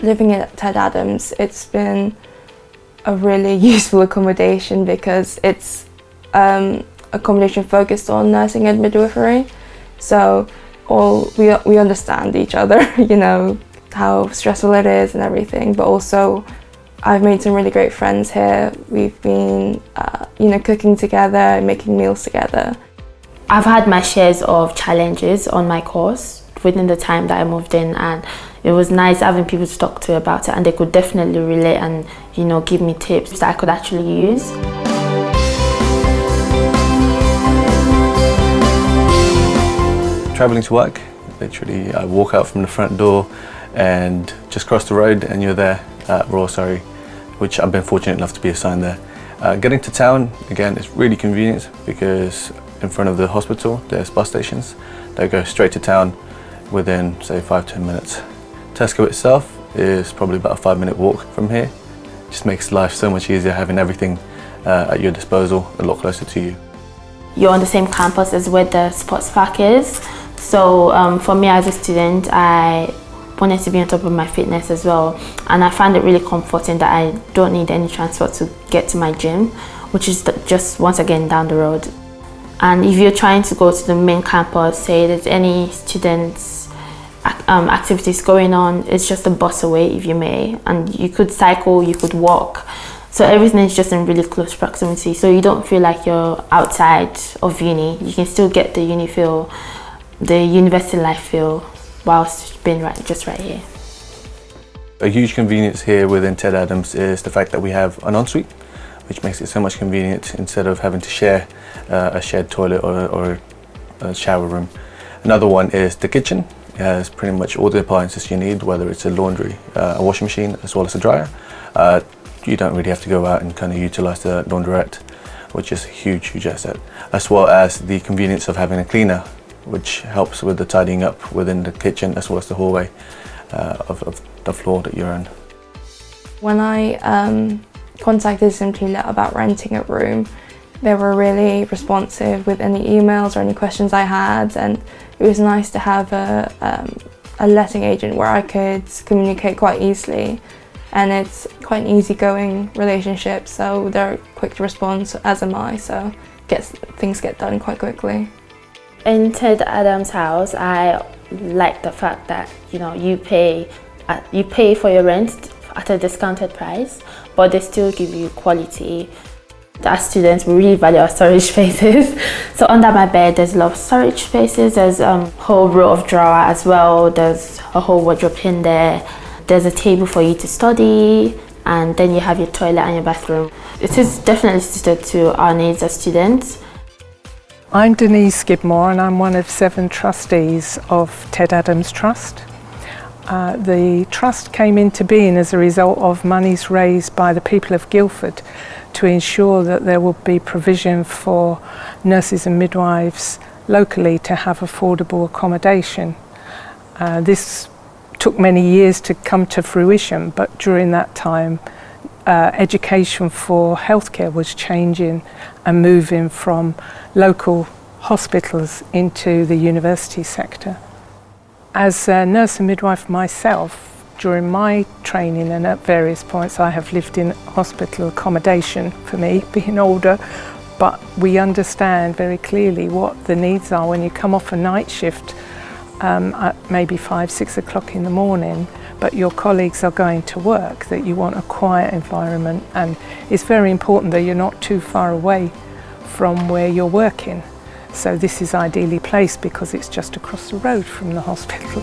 living at Ted Adams, it's been a really useful accommodation because it's accommodation focused on nursing and midwifery. So we understand each other, you know, how stressful it is and everything, but also I've made some really great friends here. We've been, you know, cooking together, making meals together. I've had my shares of challenges on my course within the time that I moved in, and it was nice having people to talk to about it, and they could definitely relate and, you know, give me tips that I could actually use. Travelling to work, literally I walk out from the front door and just cross the road and you're there at Royal Surrey, which I've been fortunate enough to be assigned there. Getting to town, again, it's really convenient because in front of the hospital there's bus stations that go straight to town within, say, 5-10 minutes. Tesco itself is probably about a 5-minute walk from here. Just makes life so much easier having everything at your disposal a lot closer to you. You're on the same campus as where the sports park is, so for me as a student, I wanted to be on top of my fitness as well, and I found it really comforting that I don't need any transport to get to my gym, which is just once again down the road. And if you're trying to go to the main campus, say there's any students activities going on, it's just a bus away if you may, and you could cycle, you could walk, so everything is just in really close proximity, so you don't feel like you're outside of uni. You can still get the uni feel, the university life feel, whilst being just right here. A huge convenience here within Ted Adams is the fact that we have an ensuite, which makes it so much convenient instead of having to share a shared toilet or a shower room. Another one is the kitchen. It has pretty much all the appliances you need, whether it's a laundry, a washing machine, as well as a dryer. You don't really have to go out and kind of utilise the laundrette, which is a huge, huge asset. As well as the convenience of having a cleaner, which helps with the tidying up within the kitchen as well as the hallway of the floor that you're in. When I contacted Simply Let about renting a room, they were really responsive with any emails or any questions I had, and it was nice to have a letting agent where I could communicate quite easily, and it's quite an easygoing relationship, so they're quick to respond, as am I, so things get done quite quickly. In Ted Adams' house, I like the fact that, you know, you pay for your rent at a discounted price, but they still give you quality. As students, we really value our storage spaces. So under my bed, there's a lot of storage spaces. There's a whole row of drawer as well. There's a whole wardrobe in there. There's a table for you to study, and then you have your toilet and your bathroom. It is definitely suited to our needs as students. I'm Denise Skidmore, and I'm one of 7 trustees of Ted Adams Trust. The trust came into being as a result of monies raised by the people of Guildford to ensure that there would be provision for nurses and midwives locally to have affordable accommodation. This took many years to come to fruition, but during that time education for healthcare was changing and moving from local hospitals into the university sector. As a nurse and midwife myself, during my training and at various points I have lived in hospital accommodation, for me being older, but we understand very clearly what the needs are when you come off a night shift at maybe 5-6 o'clock in the morning, but your colleagues are going to work, that you want a quiet environment, and it's very important that you're not too far away from where you're working. So this is ideally placed because it's just across the road from the hospital.